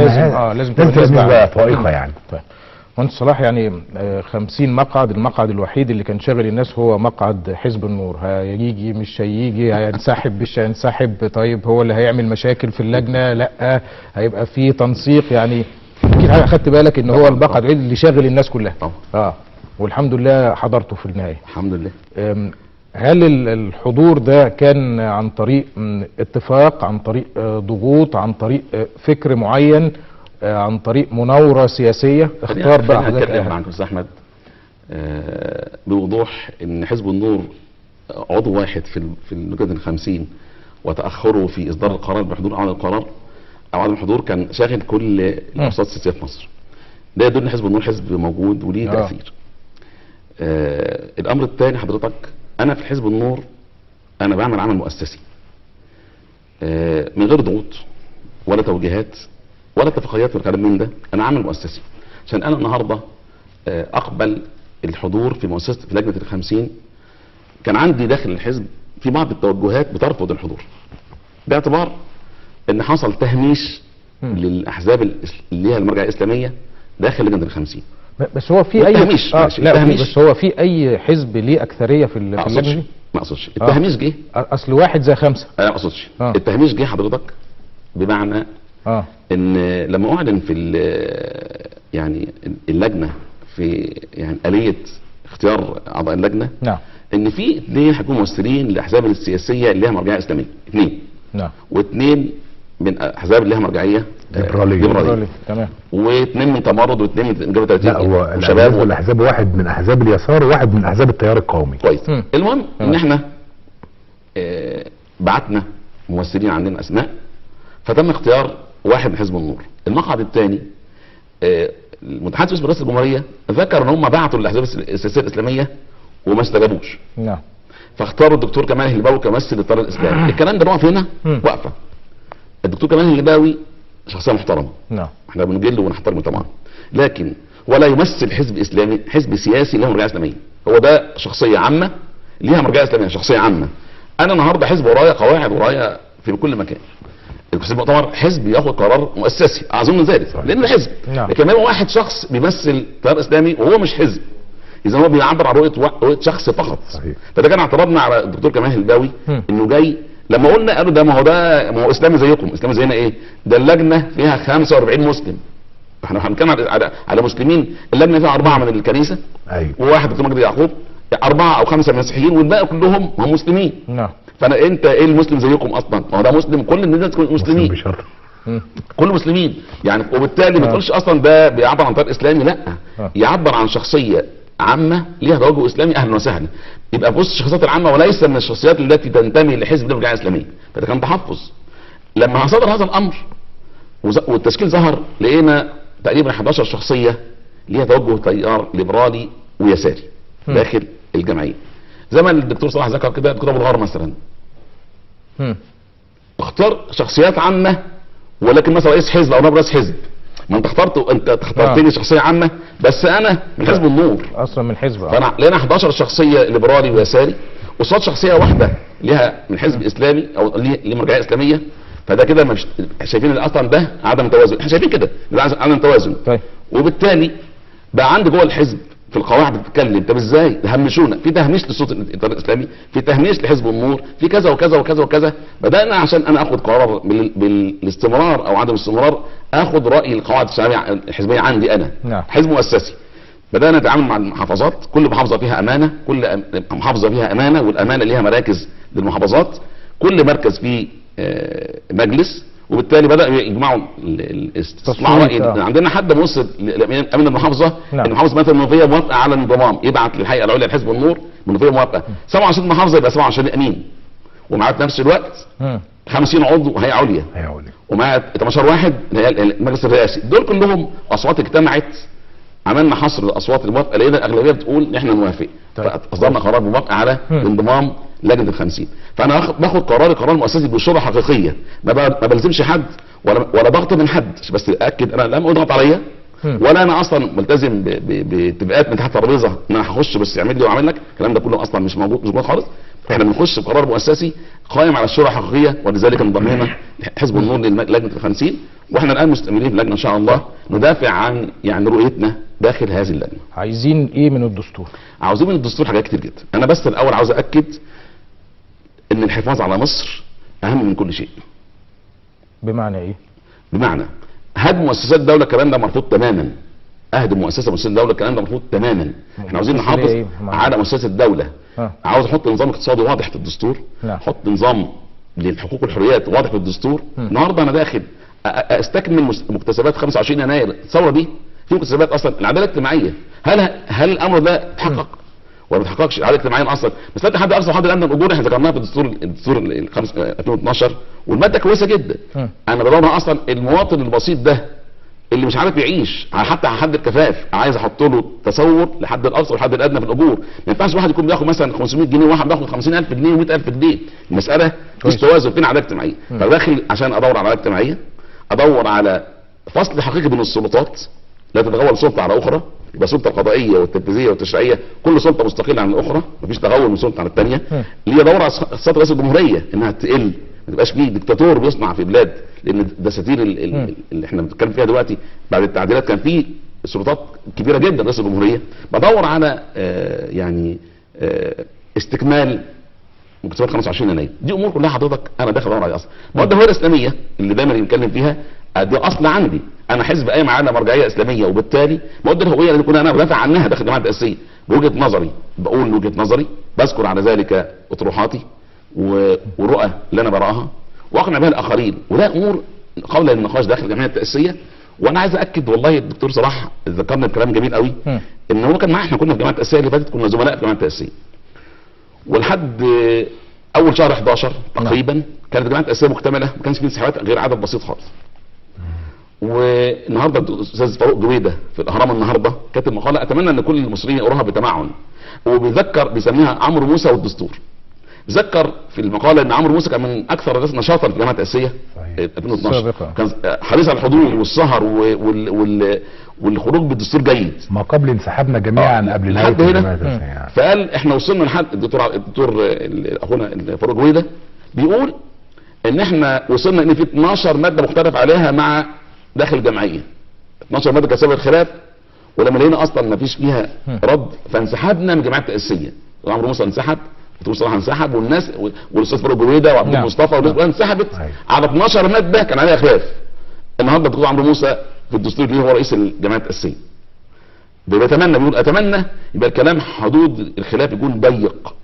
لازم تبقى نسبه فائقه يعني. طيب مهندس صلاح، يعني 50 مقعد، المقعد الوحيد اللي كان شاغل الناس هو مقعد حزب النور، هيجي مش هيجي، هينسحب مش هينسحب، طيب هو اللي هيعمل مشاكل في اللجنه، لا هيبقى في تنسيق. يعني اكيد اخدت بالك ان هو المقعد اللي شاغل الناس كلها. والحمد لله حضرته في النهايه. الحمد لله. هل الحضور ده كان عن طريق اتفاق، عن طريق ضغوط، عن طريق فكر معين، عن طريق مناورة سياسية؟ اختار بقى حضرتك. اتكلم معاك استاذ احمد بوضوح ان حزب النور عضو واحد في لجنة ال50 وتأخره في اصدار القرار بحضور اعلى القرار او عدم الحضور كان شاغل كل الاوساط السياسية في مصر. ده يدل ان حزب النور حزب موجود وليه تأثير. الامر الثاني حضرتك، انا في حزب النور انا بعمل عمل مؤسسي من غير ضغوط ولا توجيهات ولا اتفاقيات ولا كلام من ده. انا عامل مؤسسي عشان انا النهارده اقبل الحضور في مؤسسه في لجنه ال50. كان عندي داخل الحزب في بعض التوجهات بترفض الحضور باعتبار ان حصل تهميش للاحزاب اللي ليها المرجعيه الاسلاميه داخل لجنه ال50. بس هو في اي تهميش بس هو في اي حزب ليه اكثريه في اللجنه دي؟ ما اقصدش التهميش جه اصل 1 زي 5. انا ما اقصدش التهميش جه حضرتك بمعنى ان لما اعلن في يعني اللجنه في يعني آلية اختيار اعضاء اللجنه نعم. ان في 2 هيكونوا ممثلين للاحزاب السياسيه اللي لها مرجعيه اسلاميه، 2. نعم. و2 من احزاب اللي لها مرجعيه ليبراليه. تمام. و2 من تمرد و2 من جبهه 30 لا هو وشباب الاحزاب واحد من احزاب اليسار وواحد من احزاب التيار القومي. كويس. المهم ان احنا بعتنا ممثلين عندنا اسماء، فتم اختيار واحد من حزب النور. المقعد الثاني المتحدث برئاسه الجمهوريه ذكر ان هم بعتوا للاحزاب السياسيه الاسلاميه وما استجابوش. نعم. فاختاروا الدكتور كمال الهلباوي كممثل للتيار الاسلامي. الكلام ده نقف هنا وقفه. الدكتور كمال الهلباوي شخصيه محترمه. نعم. احنا بنجله ونحترمه طبعا، لكن ولا يمثل حزب اسلامي، حزب سياسي له مرجعيه اسلاميه. هو ده شخصيه عامه ليها مرجعيه اسلاميه، شخصيه عامه. انا النهارده حزب ورايا قواعد ورايا في كل مكان. الحزب المؤتمر حزب ياخذ قرار مؤسسي اظن ذلك لانه حزب. نعم. لكن هو واحد شخص بيمثل تيار اسلامي وهو مش حزب، اذا هو بيعبر عن رؤيه شخص فقط. صحيح. فده كان اعتراضنا على الدكتور كمال الهلباوي انه جاي لما قلنا قالوا ده ما هو اسلامي زيكم. اسلامي زينا ايه؟ ده اللجنه فيها 45 مسلم. احنا هنتكلم على مسلمين. اللجنه فيها 4 من الكنيسه. ايوه. وواحد دكتور مجدي يعقوب، 4 أو 5 مسيحيين والباقي كلهم هم مسلمين. نعم. فانا انت ايه المسلم زيكم اصلا؟ ما هو ده مسلم، كل الناس تكون مسلمين. بشرط. كل مسلمين يعني، وبالتالي ما تقولش اصلا ده بيعبر عن تيار اسلامي، لا يعبر عن شخصيه عامه ليها توجه اسلامي. اهلا وسهلا. يبقى بص الشخصيات العامه وليس من الشخصيات التي تنتمي لحزب له مرجعيه اسلاميه. فده كان تحفظ. لما صدر هذا الامر والتشكيل ظهر لقينا تقريبا 11 شخصيه ليها توجه تيار ليبرالي ويساري داخل الجمعيه. زي ما الدكتور صلاح ذكر كده، الدكتور ابو الغار مثلا اختار شخصيات عامه، ولكن مثلا رئيس حزب او نائب رئيس حزب. ما انت اخترتني شخصيه عامه بس انا من حزب النور اصلا من حزب. فانا لقينا 11 شخصيه ليبرالي ويساري قصاد شخصيه واحده ليها من حزب اسلامي او ليه مرجعيه اسلاميه. فده كده مش شايفين ان اصلا ده عدم توازن. احنا شايفين كده عدم توازن. طيب. وبالتالي بقى عندي جوه الحزب في القواعد بتتكلم طب ازاي همشونا في تهميش لصوت التيار الاسلامي، في تهميش لحزب النور، في كذا وكذا وكذا وكذا. بدانا عشان انا اخد قرار بالاستمرار او عدم الاستمرار اخد راي القواعد الحزبيه عندي انا. نعم. حزب مؤسسي. بدانا نتعامل مع المحافظات، كل محافظه فيها امانه، كل محافظه فيها امانه، والامانه ليها مراكز للمحافظات، كل مركز فيه مجلس. وبالتالي بدأ يجمعوا استطلاع رأي. عندنا حد موصل لأمين المحافظة. نعم. المحافظة مثلا المنوفية موافقة على الانضمام، يبعت للهيئة العليا لحزب النور المنوفية موافقة. 27 محافظة يبقى 27 أمين. ومعاه في نفس الوقت 50 عضو هيئة عليا. ومعاه 18 واحد المجلس الرئاسي. دول كلهم أصوات اجتمعت. عملنا حصر الاصوات الموافقه، لقينا الاغلبيه بتقول ان احنا نوافق. طيب. فاصدرنا قرار موافقه على انضمام لجنه ال50. فانا باخد قرار مؤسسي بشورى حقيقيه، ما بلزمش حد ولا ضغط من حد، بس اكد انا لم اضغط عليا ولا انا اصلا ملتزم باتفاقات من تحت الترابيزه ان انا هخش بس اعمل لي واعمل لك. الكلام ده كله اصلا مش موجود خالص. احنا بنخش بقرار مؤسسي قائم على الشورى الحقيقيه، ولذلك انضمينا حزب النور للجنه ال50. واحنا الان مستمرين في اللجنه ان شاء الله ندافع عن يعني رؤيتنا داخل هذه اللجنه. عايزين ايه من الدستور؟ عاوزين من الدستور حاجات كتير جدا. انا بس الاول عاوز اكد ان الحفاظ على مصر اهم من كل شيء. بمعنى ايه؟ بمعنى هدم مؤسسات الدوله، الكلام ده مرفوض تماما. اهدم مؤسسات الدوله، الكلام ده مرفوض تماما. احنا عاوزين نحافظ على مؤسسات الدوله. عاوز احط نظام اقتصادي واضح في الدستور. احط نظام للحقوق والحريات واضح في الدستور. النهارده انا داخل استكمل مكتسبات 25 يناير الثوره دي. في مكتسبات اصلا العداله الاجتماعيه، هل الامر ده اتحقق ولا ما اتحققش؟ العداله الاجتماعيه اصلا بس لا حد ارسل حد الان الاجور. احنا ذكرناها في الدستور 2012 والماده كويسه جدا. انا بدورها اصلا المواطن البسيط ده اللي مش عارف يعيش حتى على حد الكفاف، عايز احط له تصور لحد الاقصى والحد الادنى في الاجور. ما ينفعش واحد يكون بياخد مثلا 500 جنيه وواحد بياخد 50,000 جنيه و100,000 جنيه. المساله مش توازن، فين عداله اجتماعيه. فداخل عشان ادور على عداله اجتماعيه، ادور على فصل حقيقي بين السلطات، لا تتغول سلطه على اخرى. يبقى السلطه القضائيه والتنفيذيه والتشريعيه كل سلطه مستقله عن الاخرى، مفيش تغول من سلطه عن الثانيه. اللي هي دوره على سلطه رئيس الجمهوريه انها تقل، ما تبقاش فيه دكتاتور بيصنع في بلاد. لان الدساتير اللي احنا بنتكلم فيها دلوقتي بعد التعديلات كان في سلطات كبيره جدا رئيس الجمهوريه. بدور على استكمال مكتسبات 25 يناير. دي امور كلها حضرتك انا داخل ادور عليها اصلا. المواد الهويه الاسلاميه اللي دايما بنتكلم فيها دي اصل عندي. انا حزب قايم على مرجعيه اسلاميه، وبالتالي مواد الهويه اللي كنا انا بدافع عنها داخل الجماعه التاسيسيه بوجهه نظري، بقول وجهه نظري، بذكر على ذلك اطروحاتي والرؤى اللي انا براها واقنع بها الاخرين، وده امور قبل النقاش داخل الجمعيه التاسيسيه. وانا عايز اكد والله الدكتور صلاح ذكرنا بكلام جميل قوي، ان هو كان معانا، احنا كنا في الجمعيه التاسيسيه اللي فاتت، كنا زملاء في الجمعيه التاسيسيه، ولحد اول شهر 11 تقريبا كانت الجمعيه التاسيسيه مكتمله، ما كانش فيه انسحابات غير عدد بسيط خالص. والنهارده الاستاذ فاروق جويده في الاهرام النهارده كاتب مقاله اتمنى ان كل المصريين يقروها بتمعن، وبيذكر بيسميها عمرو موسى والدستور. ذكر في المقاله ان عمرو موسى كان من اكثر الناس نشاطا في الجماعه التاسيسيه 2012، كان حريص على الحضور والسهر والخروج بالدستور جيد ما قبل انسحابنا جميعا قبل نهايه الجماعه التاسيسيه. فقال احنا وصلنا لحد الدكتور اخونا فاروق جويده بيقول ان احنا وصلنا ان في 12 ماده مختلف عليها مع داخل الجمعيه، 12 ماده كانت سبب الخلاف، ولما لقينا اصلا ما فيش فيها رد فانسحبنا من الجمعيه التاسيسيه. عمرو موسى انسحب، الدكتور صلاح انسحب، والناس والاستاذ فاروق جويده وعبد المصطفى والناس انسحبت على 12 ماده كان عليها خلاف. النهارده الدكتور عمرو موسى في الدستور اللي هو رئيس الجمعيه التاسيسيه بيتمنى، بيقول اتمنى يبقى الكلام حدود الخلاف يكون ضيق.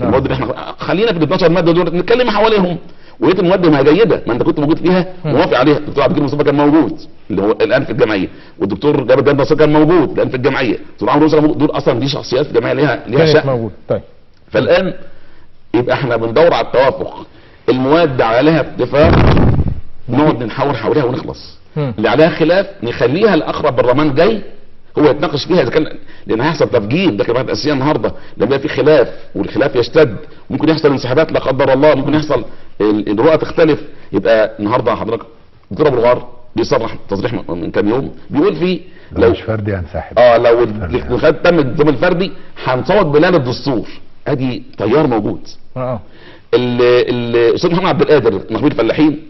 المواد اللي احنا خلينا في ال 12 ماده دول نتكلم حواليهم، ولقيت المواد ما جيده، ما انت كنت موجود فيها موافق عليها. الدكتور عبد الجليل مصطفى كان موجود اللي هو الان في الجمعيه، والدكتور جابر جاد نصر كان موجود الان في الجمعيه، الدكتور عمرو موسى دول اصلا دي شخصيات في الجمعيه ليها شأن موجود. طيب فالان يبقى احنا بندور على التوافق، المواد عليها اتفاق نقعد نحاور حواليها ونخلص، اللي عليها خلاف نخليها الاقرب برلمان جاي هو يتناقش فيها، اذا كان لان هيحصل تفجير داخل الجمعيه التاسيسيه النهارده لما يبقى في خلاف والخلاف يشتد، ممكن يحصل انسحابات لا قدر الله، ممكن يحصل الرؤى تختلف. يبقى النهارده حضرتك الدكتور ابو الغار بيصرح تصريح من كام يوم بيقول فيه لو مش فردي هنسحب، لو الانتخابات تم النظام الفردي هنصوت بلان الدستور. ادي تيار موجود. الاستاذ محمد عبد القادر نخبير الفلاحين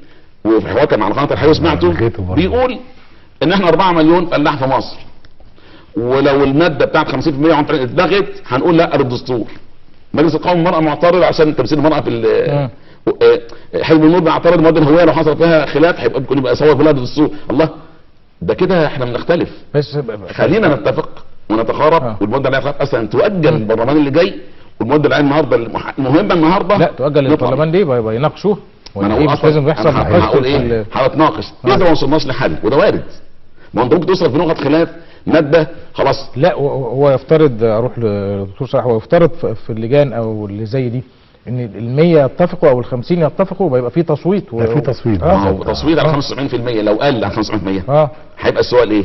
وفي حوار كان على قناه الحياه سمعته بيقول ان احنا 4 مليون فلاح في مصر، ولو الماده بتاعت 50% اتلغت هنقول لا للدستور. مجلس القومي المراه معترض عشان تمثيل المراه في حزب النور بيعترض المواد الهويه لو حصل فيها خلاف هيبقى ممكن يبقى سوا بلاد الدستور. الله ده كده احنا بنختلف، بس خلينا نتفق ونتقارب. والمواد اللي هتخاف اصلا تؤجل البرلمان اللي جاي، والمواد اللي النهارده المهمه النهارده لا تؤجل البرلمان دي يبقى يناقشوه، وانا ايه مش لازم يحصل هقول ايه هنتناقش اذا ما وصلناش لحل، وده وارد. ما انت ممكن توصل في نقطه خلاف ماده خلاص. لا هو يفترض، اروح للدكتور صلاح، هو يفترض في اللجان او اللي زي دي ان ال100 يتفقوا او ال50 يتفقوا ويبقى في تصويت في تصويت تصويت على 75%. لو قل عن 75% هيبقى السؤال ايه؟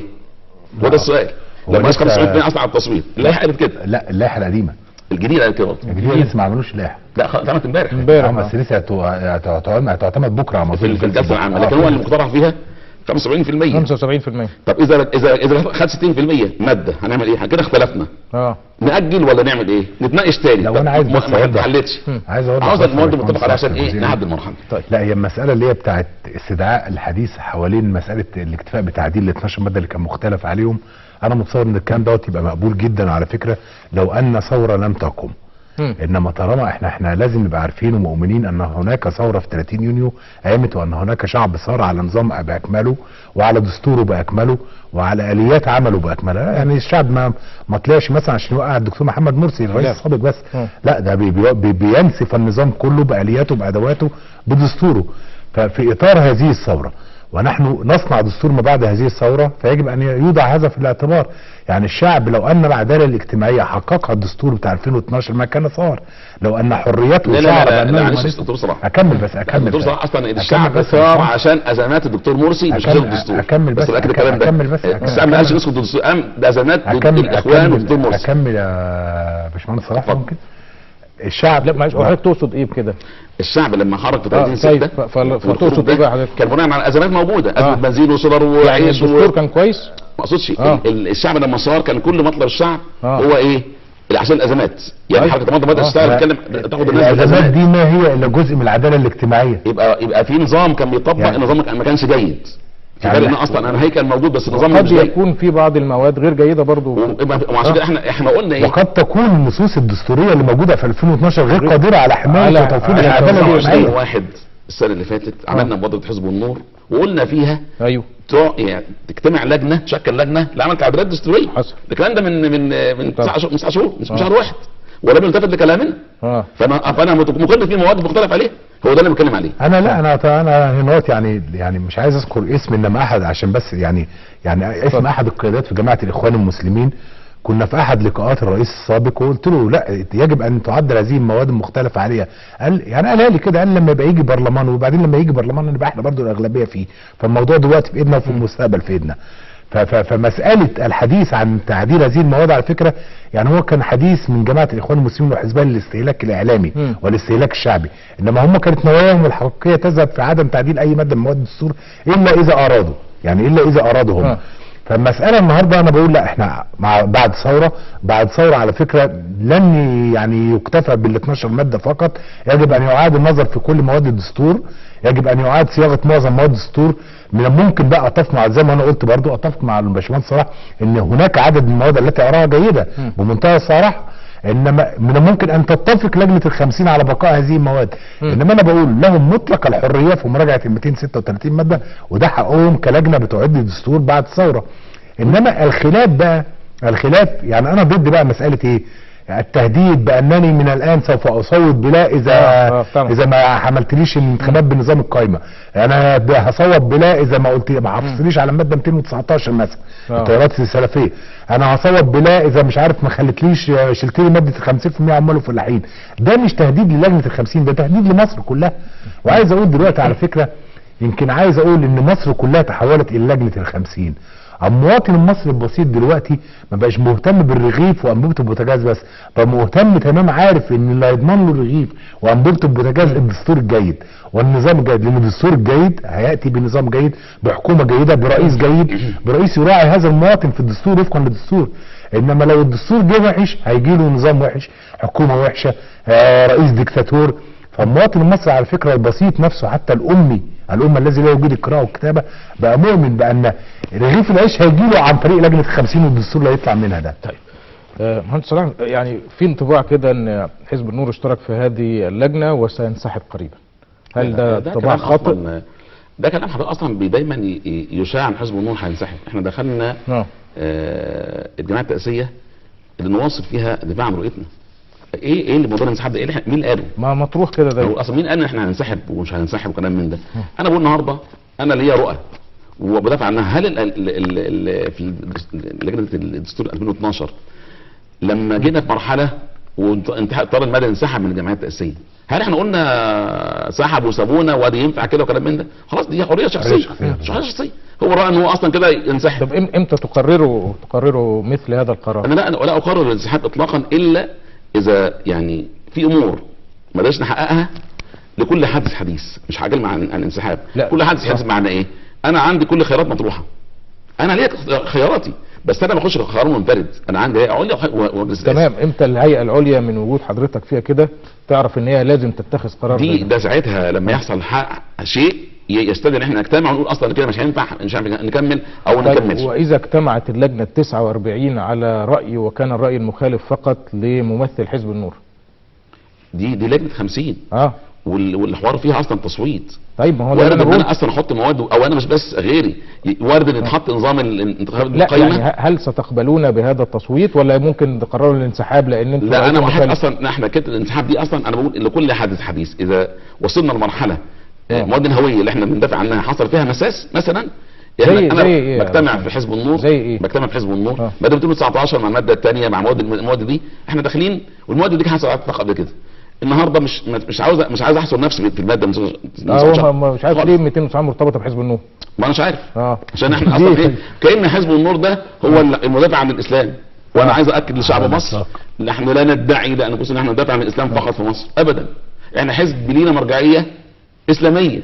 هو ده السؤال. لو مش 75% اصلا على التصويت. اللائحه قالت كده. لا اللائحه القديمه، الجديده قالت كده. الجديده لسه ما عملوش لائحه. لا اتعملت امبارح بس لسه هتعتمد بكره على في الجلسه العامه، لكن هو اللي مقترح فيها 75%. 75%. طب اذا خد 60% ماده هنعمل ايه؟ كده اختلفنا. نأجل ولا نعمل ايه؟ نتناقش تاني. لو انا عايز بس ما اتحلتش، عاوز المواد المتفق عليها عشان ايه؟ نعدي المرحله. طيب لا هي المساله اللي هي بتاعت استدعاء الحديث حوالين مساله الاكتفاء بتعديل ال 12 ماده اللي كان مختلف عليهم، انا متصور ان الكلام دوت يبقى مقبول جدا على فكره لو ان ثوره لم تقم. انما طالما احنا لازم نبقى عارفين ومؤمنين ان هناك ثوره في 30 يونيو قامت، وان هناك شعب صار على نظام باكمله وعلى دستوره باكمله وعلى اليات عمله باكملها. يعني الشعب ما طلعش مثلا عشان يوقع الدكتور محمد مرسي الرئيس السابق بس، لا ده بينسف النظام كله بالياته بادواته بدستوره. ففي اطار هذه الثوره ونحن نصنع دستور ما بعد هذه الثوره، فيجب ان يوضع هذا في الاعتبار. يعني الشعب لو ان العداله الاجتماعيه حققها الدستور بتاع 2012 ما كان صار، لو ان حريته شعر معلش دكتور صلاح اكمل بس دكتور صلاح اصلا الشعب صار عشان ازمات الدكتور مرسي مش عشان الدستور. اكمل بس الشعب ما قالش نسكت الدستور، قام بازمات الاخوان والدكتور مرسي. اكمل يا باشمهندس صلاح ممكن؟ الشعب لا معلش حضرتك تقصد ايه بكده؟ الشعب لما خرج في 30/6 فتقصد ايه بقى حضرتك؟ كان بناء على ازمات موجوده، ازمه بنزين وسولار وعيش. الدستور كان كويس؟ ما اقصدش الشعب لما صار كان كل مطلب الشعب هو ايه؟ عشان الازمات. يعني حركه المنظمه بدات تشتغل تتكلم تاخد الناس الازمات دي ما هي الا جزء من العداله الاجتماعيه. يبقى في نظام كان بيطبق، النظام ما كانش جيد. يعني اصلا انا هيكل موجود بس النظام قد يكون في بعض المواد غير جيده برضه، وعشان كده احنا قلنا ايه؟ وقد تكون النصوص الدستوريه اللي موجوده في 2012 غير قادره على حمايه وتوفير العداله الاجتماعيه. واحد السنه اللي فاتت عملنا مبادره حزب النور وقلنا فيها يعني تجتمع لجنه، تشكل لجنه لعمل تعديلات دستوريه. حصل الكلام ده من 9 شهور، من 9 شهور، مش من شهر واحد، ولم يلتفت لكلامنا. فانا مكلف في مواد مختلف عليه، هو ده اللي بتكلم عليه. انا هنا يعني مش عايز اذكر اسم انما احد، عشان بس يعني اسم احد القيادات في جماعه الاخوان المسلمين. كنا في احد لقاءات الرئيس السابق وقلت له لا، يجب ان تعدل هذه المواد المختلفه عليها. قالها لي كده، قال لما يبقى يجي برلمان، وبعدين لما يجي برلمان نبقى احنا برضه الاغلبيه فيه، فالموضوع دلوقتي في ايدنا وفي المستقبل في ايدنا. فمساله الحديث عن تعديل هذه المواد على فكره يعني هو كان حديث من جماعه الاخوان المسلمين وحزبها للاستهلاك الاعلامي والاستهلاك الشعبي، انما هم كانت نواياهم الحقيقيه تذهب في عدم تعديل اي ماده من مواد الدستور الا اذا ارادوا، يعني الا اذا ارادوا هم. فالمساله النهارده انا بقول لا، احنا بعد ثوره على فكره لن يعني يكتفى بال 12 ماده فقط، يجب ان يعاد النظر في كل مواد الدستور، يجب ان يعاد صياغه معظم مواد الدستور. من الممكن بقى اتفق مع، زي ما انا قلت برضو اتفق مع الباشمهندس صلاح ان هناك عدد من المواد التي اراها جيده بمنتهى الصراحه، انما من الممكن ان تتفق لجنه ال50 على بقاء هذه المواد. انما انا بقول لهم مطلق الحريه في مراجعه ال 236 ماده، وده حقهم كلجنه بتعد الدستور بعد الثوره. انما الخلاف يعني انا ضد بقى مساله ايه؟ التهديد بانني من الان سوف اصوت بلا اذا ما عملتليش الانتخابات بنظام القايمه، انا هصوت بلا اذا ما حافظتليش على الماده 219 مثلا التيارات السلفيه، انا هصوت بلا اذا مش عارف ما خلتليش شلت لي ماده 50% عمال وفلاحين. ده مش تهديد للجنه ال50، ده تهديد لمصر كلها. وعايز اقول دلوقتي على فكره، يمكن عايز اقول ان مصر كلها تحولت الى لجنه ال50. المواطن المصري البسيط دلوقتي ما بقاش مهتم بالرغيف وانبوبه البوتاجاز بس، بقى مهتم تمام، عارف ان اللي هيضمن له الرغيف وانبوبه البوتاجاز الدستور الجيد والنظام الجيد، لان الدستور الجيد هياتي بنظام جيد، بحكومه جيده، برئيس جيد، برئيس يراعي هذا المواطن في الدستور وفقا للدستور. انما لو الدستور جه وحش هيجي له نظام وحش، حكومه وحشه، رئيس ديكتاتور. فالمواطن المصري على فكره البسيط نفسه، حتى الامه الذي لا يوجد القراءه والكتابه، بقى مؤمن بان رغيف العيش هيجي له عن طريق لجنه ال50 والدستور اللي هيطلع منها ده. طيب مهندس صلاح، يعني في انطباع كده ان حزب النور اشترك في هذه اللجنه وسينسحب قريبا، هل ده انطباع خاطئ؟ ده كلام حضرتك اصلا دايما يشاع عن حزب النور هينسحب. احنا دخلنا الجماعه التاسيسيه اللي نواصل فيها دفاع عن رؤيتنا. ايه اللي موضوع الانسحاب ده؟ ايه مين اللي قاله؟ ما مطروح كده دايما. اصلا مين قال ان احنا هننسحب ومش هننسحب وكلام من ده؟ انا بقول النهارده انا ليا رؤى وبدافع عنها. هل في لجنه الدستور 2012 لما جينا في مرحله وانتهى الطار المدني انسحب من الجمعيات التاسيسيه، هل احنا قلنا سحبوا وسابونا وادي ينفع كده وكلام من ده؟ خلاص دي حريه شخصيه. هو راى ان هو اصلا كده ينسحب. طب امتى تقرروا مثل هذا القرار؟ انا لا اقرر الانسحاب اطلاقا الا اذا يعني في امور ما قدرناش نحققها لكل حادث حديث. مش هتكلم عن الانسحاب، كل حادث حديث معنى ايه؟ انا عندي كل خيارات مطروحه، انا ليا خياراتي، بس انا ما باخدش خيار منفرد، انا عندي هيئه عليا ومجلس. تمام. امتى الهيئه العليا من وجود حضرتك فيها كده تعرف ان هي لازم تتخذ قرار؟ ده ساعتها لما يحصل شيء يستدعي ان احنا نجتمع ونقول اصلا كده مش هينفع نكمل او ما نكملش. واذا اجتمعت اللجنه 49 على راي وكان الراي المخالف فقط لممثل حزب النور، دي لجنه 50 والحوار فيها اصلا تصويت. طيب ما هو وارد ان انا اصلا احط مواد، او انا مش بس غيري، وارد ان يتحط نظام الانتخابات بالقايمه. لا يعني هل ستقبلون بهذا التصويت ولا ممكن تقرروا الانسحاب لان انتوا؟ لا انا واحد اصلا احنا كده الانسحاب دي اصلا انا بقول لكل حادث حديث اذا وصلنا لمرحله مواد الهويه اللي احنا بندافع عنها حصل فيها مساس مثلا، يعني انا بجتمع في حزب النور، بجتمع في حزب النور ماده 219 مع الماده الثانيه مع المواد دي احنا داخلين، والمواد دي حصلت قبل كده. النهارده مش عاوز احصر نفسي في الماده مش عارف ليه 209 مرتبطه بحزب النور. ما انا مش عارف عشان احنا اصلا ايه كأن حزب النور ده هو المدافع عن الاسلام، وانا عايز اكد لشعب مصر نحن لا ندعي لانفسنا ان احنا ندافع عن الاسلام فقط في مصر ابدا. احنا حزب لينا مرجعيه اسلاميه.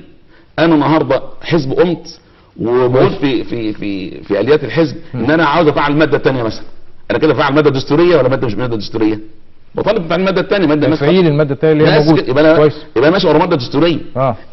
انا النهارده حزب قمت وبقول في اليات الحزب ان انا عاوز افعل الماده الثانيه مثلا، انا كده فعل ماده دستوريه ولا ماده مش ماده دستوريه؟ بطالب بتاع الماده الثانيه، ماده تفعيل الماده الثانيه اللي هي موجوده. يبقى ماشي ورا ماده دستوريه.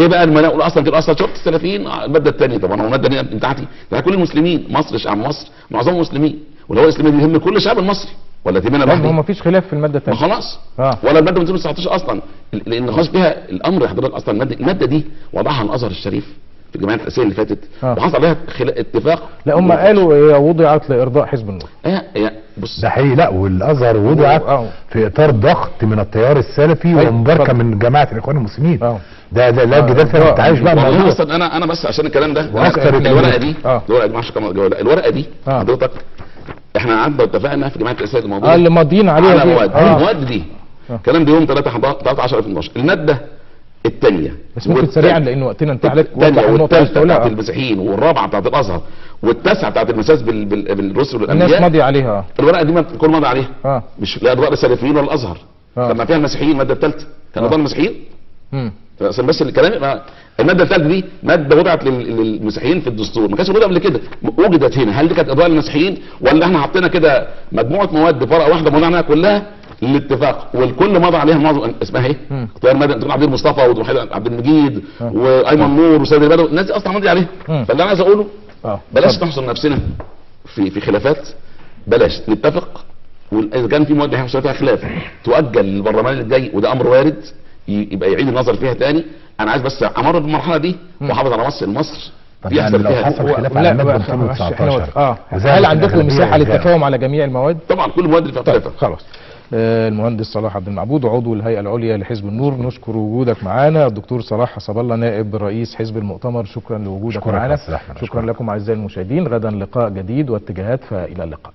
ايه بقى لما اقول اصلا كده اصلا شفت السلفيين الماده الثانيه، طب انا الماده دي بتاعتي ده كل المسلمين، مصر شعب مصر معظمهم مسلمين، ولو هو الاسلام بيهم كل الشعب المصري ولا تهمنا لوحدي؟ ما فيش خلاف في الماده الثانيه خلاص. ولا الماده 219 اصلا لان خلاص فيها الامر حضرتك اصلا الماده دي وضعها الازهر الشريف في الجمعيه التاسيسيه اللي فاتت وحصل عليها اتفاق. لا هم قالوا هي وضعت لارضاء حزب النور. بص ده حقيقي. لا والازهر وضعت في اطار ضغط من التيار السلفي ومباركه من جماعه الاخوان المسلمين. ده لا جدال فيها، انت عايش بقى الموضوع. اصلا انا بس عشان الكلام ده واكثر الورقه دي الورقه دي حضرتك احنا قعدنا واتفقنا في جماعه التاسيسيه الموضوع اللي ماضيين عليها على المواد دي الكلام ده يوم 13/11/2012. الماده الثانيه بس ممكن سريعا لان وقتنا انتهى عليك. الثانيه والثالثه بتاعت المسيحيين والرابعه بتاعت الازهر والتاسعه بتاعت المساس بالرسل والانبياء الناس ماضيه عليها. الورقه دي الكل ماضي عليها مش لا ارضاء السلفيين ولا الازهر. لما فيها المسيحيين الماده الثالثه كان ارضاء المسيحيين. بس الكلام الماده الثالثه دي ماده وضعت للمسيحيين في الدستور، ما كانش موجوده قبل كده، وجدت هنا. هل دي كانت ارضاء للمسيحيين ولا احنا حطينا كده مجموعه مواد فرقه واحده موضوعنا كلها للاتفاق والكل مضى عليها معظم اسمها ايه؟ اختيار ماده عبد المصطفى ووحيد عبد المجيد وايمن نور وسيد البدوي، الناس دي اصلا ماضي عليها. فاللي انا عايز اقوله بلاش نحصر نفسنا في خلافات، بلاش نتفق، واذا كان في مواد هيحصل فيها خلاف تؤجل للبرلمان الجاي وده امر وارد يبقى يعيد النظر فيها تاني. انا عايز بس امر بالمرحله دي واحافظ على مصر يعني لو حصل خلاف على ماده 219 هل عندكم مساحه للتفاهم على جميع المواد؟ طبعا كل المواد اللي فيها خلاف. خلاص. المهندس صلاح عبد المعبود عضو الهيئه العليا لحزب النور، نشكر وجودك معنا. الدكتور صلاح حسب الله نائب رئيس حزب المؤتمر، شكرا لوجودك معنا. شكرا لكم اعزائي المشاهدين. غدا لقاء جديد واتجاهات، فالى اللقاء.